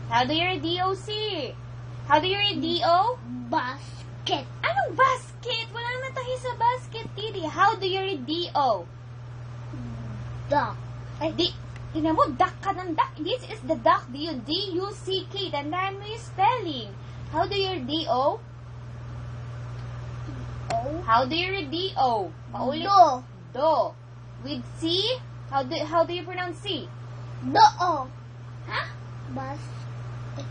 How do you read DOC? How do you read DO? Basket. Anong basket? Wala naman tayo sa basket, Didi. How do you read DO? Duck. Tingnan mo, duck ka ng duck. This is the duck. D-U-C-K. Tandaan mo yung spelling. How do you read D-O? How do you read D-O? Paulit. Do. Do. With C? How do you pronounce C? Do. Ha? Basket.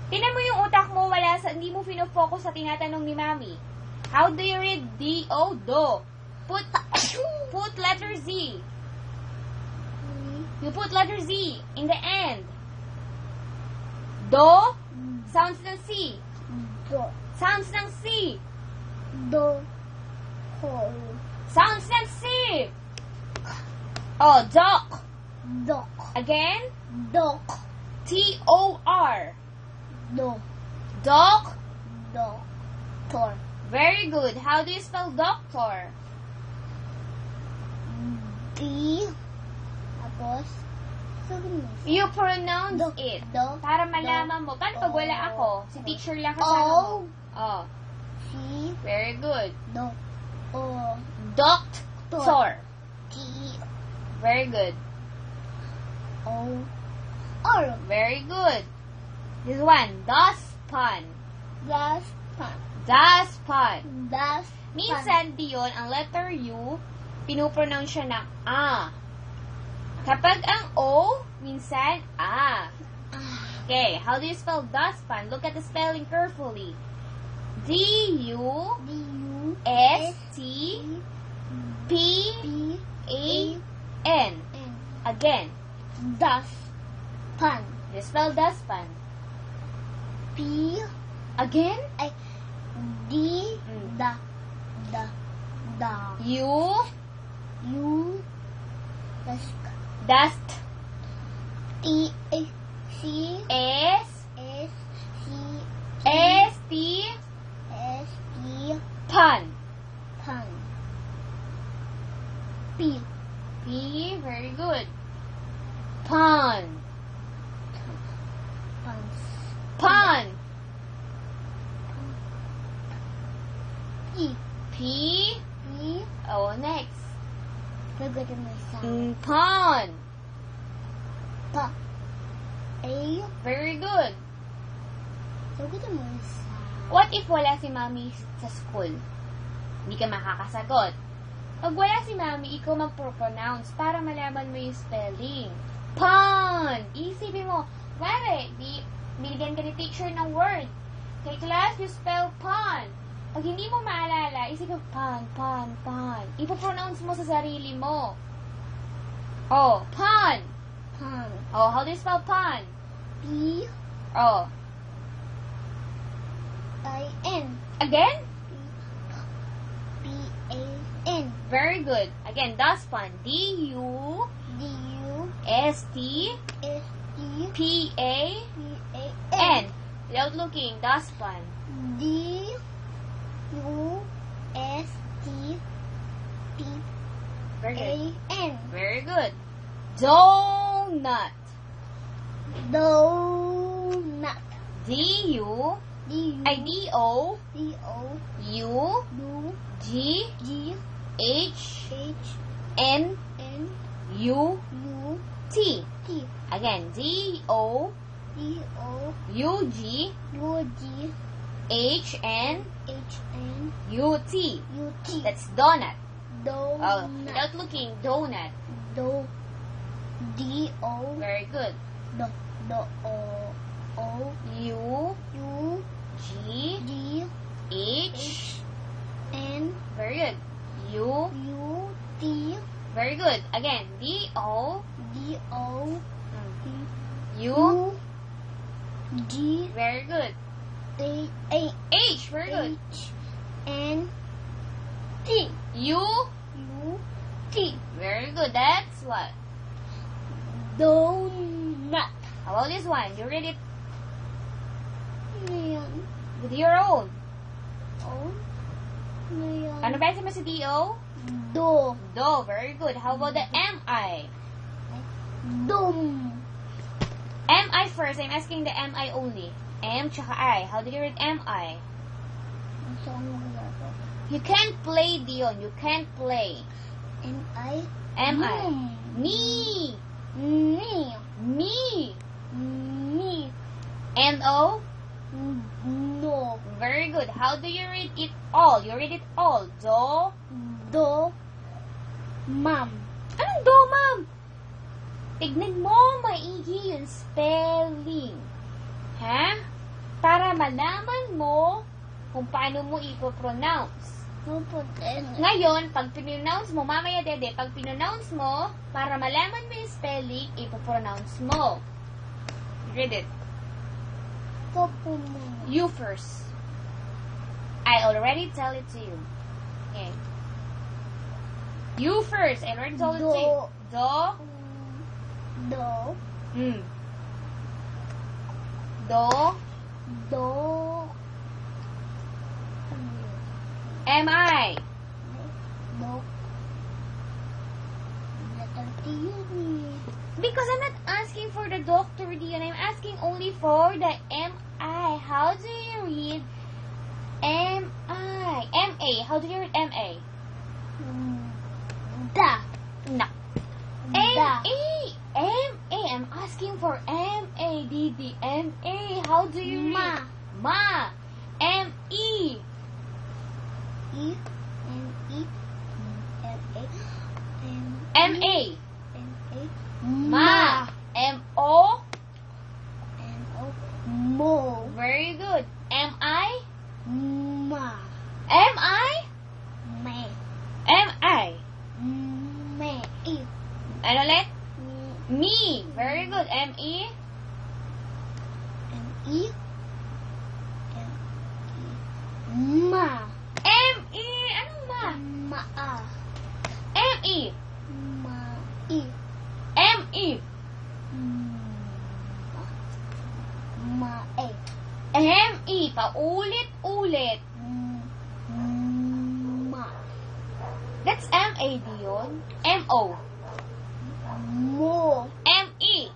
Tingnan mo yung utak mo, hindi mo fino-focus sa tinatanong ni Mami. How do you read D-O? Do. Put letter Z. You put letter Z in the end. Do. Sounds ng C. Do. Sounds ng C. Do. Sounds ng C. Oh, dock. Dock. Again. Dock. T-O-R. Do. Doc. Doctor. Very good. How do you spell doctor? D. Tapos. You pronounce it. Do. Para malaman mo. Paano pag wala ako? Si teacher lang kasama mo. Oh. C. Very good. Do. O. Doctor. T. Very good. O. R. Very good. This one. Dustpan. Dustpan. Dustpan. Dustpan. Minsan, diyon, ang letter U, pinupronounce siya ng A. Kapag ang O, minsan, A. Okay, how do you spell dustpan? Look at the spelling carefully. D-U-S-T-P-A-N. Again. Dustpan. You spell dustpan. P. Again? D. Da. U. Dust. T. C. S. S. C. S. T. S. T. Pan. Pan. P. P. Very good. Pan. Pans. Pan. P. P. P. Oh, next. Sagutin mo isa. Pan. Pa. A. Very good. Sagutin mo isa. What if wala si Mami sa school? Hindi ka makakasagot. Pag wala si Mami, ikaw mag-pronounce para malaman mo yung spelling. Pan! Isipin mo, mare, binigyan ka ni teacher ng word. Kay class, you spell pan. Pag hindi mo maalala, isipin pan. Ipo-pronounce mo sa sarili mo. Oh, pan. Pan. Oh, how do you spell pan? P. Oh. I-N. Again? P-A-N. Very good. Again, dustpan. D-U. D-U-S-T. S-T-P-A-N. P-A-N. Without looking, dustpan. Very good. D-U-S-T-P-A-N. Very good. Donut. Donut. D-U. Ay, D-O. D-O. U. G. H. H. N. N. U. T. T. Again, D-O. D-O. U-G. U-G. H-N. H-N. U-T. U-T. That's donut. Oh, Donut. without looking, donut. D-O. Very good. O. U. U. G. G. H. N. Very good. U. U. T. Very good. Again, D-O. D-O. U. G. Very good. A. H. Very good. H. N. T. U. U. T. Very good. That's what? Donut. How about this one? You read it Ngayon. with your own. O. Ngayon. Ano ba mo si D-O? Do. Do. Very good. How about the M-I? Dum. M-I first. I'm asking the M-I only. M tsaka I. How do you read M-I? You can't play, Dion. You can't play. M-I? M-I. Me. Me. Me. Me. Me. N-O? No. Very good. How do you read it all? You read it all. Do? Do. Mom. Anong do, ma'am? Tignan mo, maigi yung spelling. Ha? Para malaman mo kung paano mo ipopronounce. Ngayon, pag pinonounce mo, mamaya dede, pag pinonounce mo, para malaman mo yung spelling, ipopronounce mo. Read it. You first. I already tell it to you. Okay. You first. I already told it to you. Do. Do. Do. Do. M-I. Do. Letter T yun eh. Because I'm not asking for the doctor, Dion. I'm asking only for the M-I. How do you read M-I? M-A. How do you read M-A? Da. No. Da. M-A. M-A. I'm asking for M-A, Didi. M-A. How do you read? Ma. M-E. E. M-E. M-A. M-A. M-A. Ma. M-O. M-O. Mo. Very good. M-I. Ma. M-I. Me. M-I. Me. E. Ano ulit? Me. Me. Very good. M-E. M-E. M-E. Ma. M-E. Anong ma? Ma-a. M-E. Ma-e. M-E. Ma-e. M-E. Paulit-ulit. Ma. That's M-A, Dion. M-O. Mo. M-E.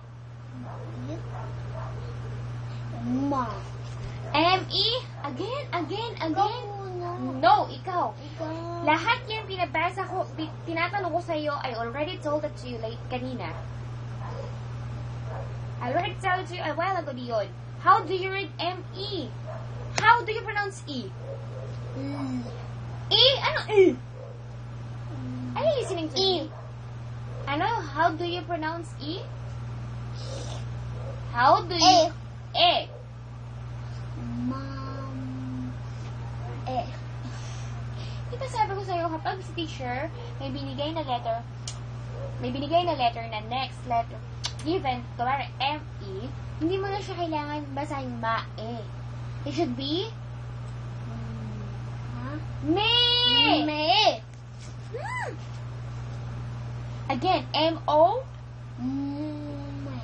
Ma. M-E. Again. No, ikaw. Lahat yan pinabasa ko, tinatanong ko sa'yo, I already told it to you kanina. I already told it to you a while ago, Dion. How do you read M-E? How do you pronounce E? E? Ano E? Are you listening to me? Ano? How do you pronounce E? How do you... E. Mom. E. Diba sabi ko sa'yo, kapag si teacher may binigay na letter na next letter given, kumari M-E, hindi mo na siya kailangan basahin ma-e. It should be me. Me. Again, M-O. Me.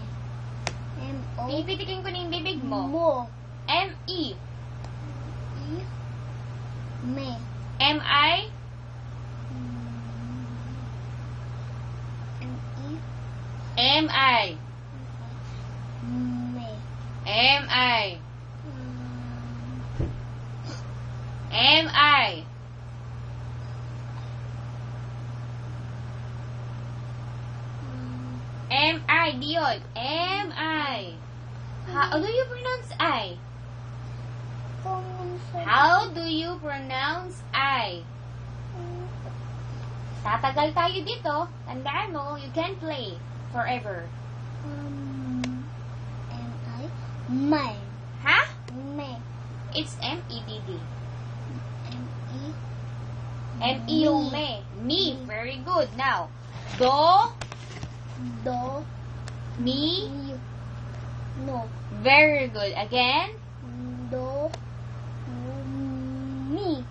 M-O. Pipitikin ko na yung bibig mo. Mo. M-E. E. Me. M-I. M-E. M-I. Me. M-I. M-I. M-I, Dion. M-I. How do you pronounce I? How do you pronounce I? Tatagal tayo dito. Tandaan mo, you can't play forever. M-I. Me. Ha? Me. It's M-E-D-D. M-E. M-E yung me. Me. Very good. Now, do, Do. mi. No. Very good. Again. Do. Mi.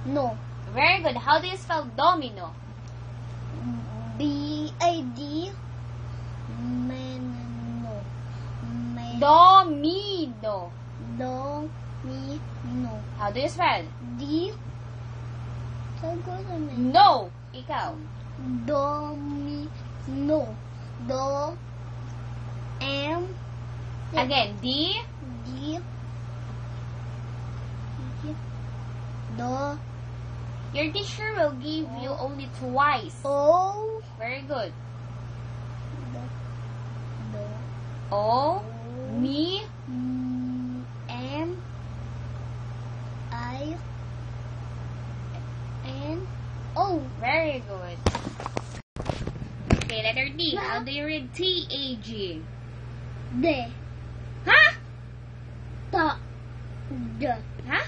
No. Very good. How do you spell domino? B-I-D. No. Domino. Do-mi-no. How do you spell? D. Sagot na. No. Ikaw. Do-mi-no. Do. Again, D. D. Do. Your teacher will give you only twice. O. Very good. Do. Do. O. Me. N. I. N. O. Very good. Okay, letter D. Now- How do you read T-A-G? D. Huh? Ta. D. Huh?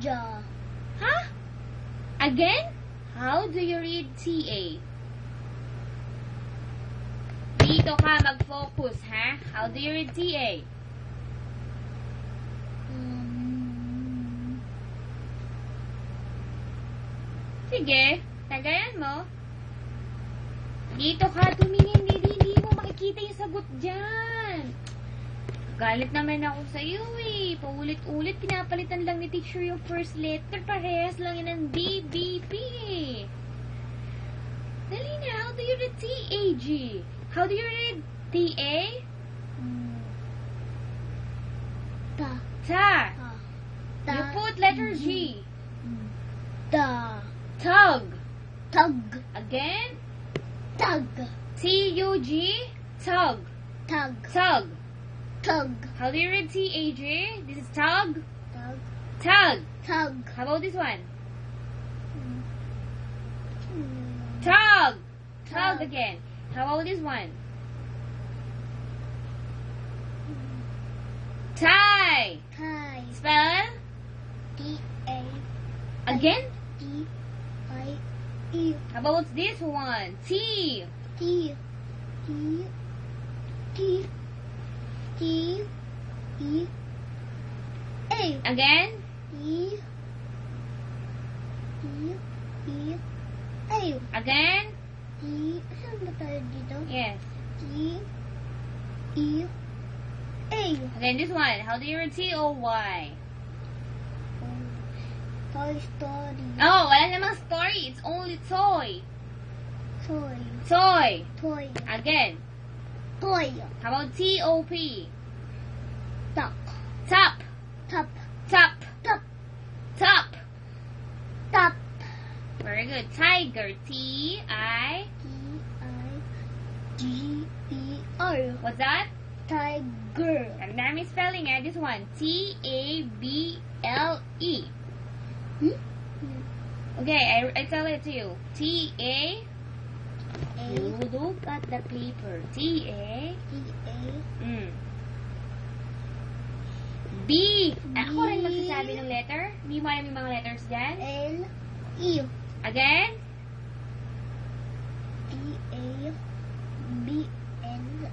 Ja. Huh? Again? How do you read T-A? Dito ka mag-focus, ha? How do you read T-A? Sige, tagayan mo. Dito ka tumingin, hindi mo makikita yung sagot dyan. Galit naman ako sa iyo eh. Paulit-ulit, pinapalitan lang ni teacher yung first letter. Parehas lang yun ng D, B, P eh. Dali na, how do you read T-A-G? How do you read T-A? Ta. Ta. Ta. You put letter G. Ta. Tug. Tug. Again. Tug. T-U-G. Tug. Tug. Tug. Tug. How do you read T-A-G? This is tug. Tug. Tug. Tug. How about this one? Tug. Tug Tug. again. How about this one? Tie. Tie. Spell. T-A. Again. T-I-E. How about this one? T. T. T. T. T. E. A. Again. E. E. E. A. Again. E. Saan ba tayo dito? Yes. E. E. A. Again, this one. How do you read T-O-Y? Toy Story. Oh, wala namang story. It's only toy. Toy. Toy. Toy. Again. Toy. How about T-O-P? Top. Top. Top. Top. Top. Top. Top. Very good. Tiger. T-I. T-I-G-E-R. What's that? Tiger. Ang dami spelling eh. This one. T-A-B-L-E. Hmm? Okay, I tell it to you. T-A. A. You look at the paper. T-A. T-A. B. Ako rin magsasabi ng letter. Hindi mo alam yung mga letters dyan. L. E. Again. T-A. B-L.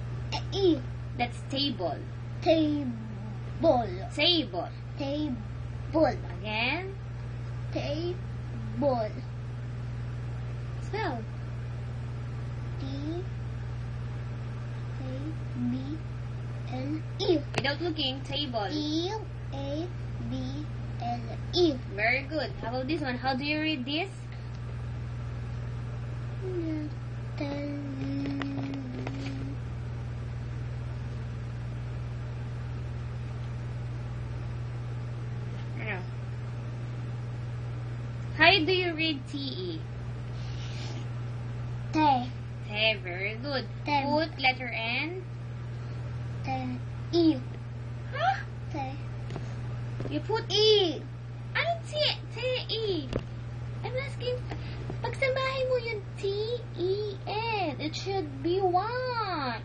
E. That's table. Table. Table. Table. Again. Table. Spell. T-A-B-L-E. Without looking, table. E-A-B-L-E. Very good. How about this one? How do you read this? Ano? How do you read T-E? Te. Hey, very good. Ten. Put letter N. E. Huh? Te. You put E. Anong T-E? I'm asking, pagsambahin mo yung T-E-N. It should be one.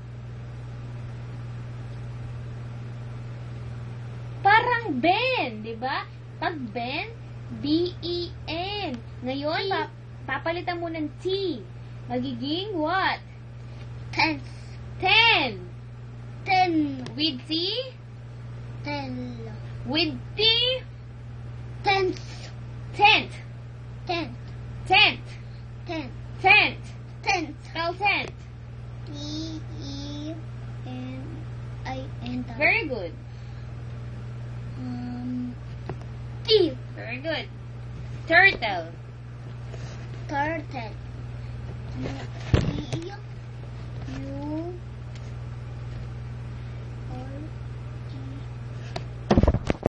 Parang Ben, di ba? Pag Ben, B-E-N. Ngayon, papalitan mo ng T. Magiging what? Tenth. 10. Ten. With T? Ten. With T? Tenth. Tenth. Tenth. Tenth. Tenth. Tenth. Tenth. Spell tenth. T-E-N-I-N. Very good. T. Very good. Turtle. Turtle. U.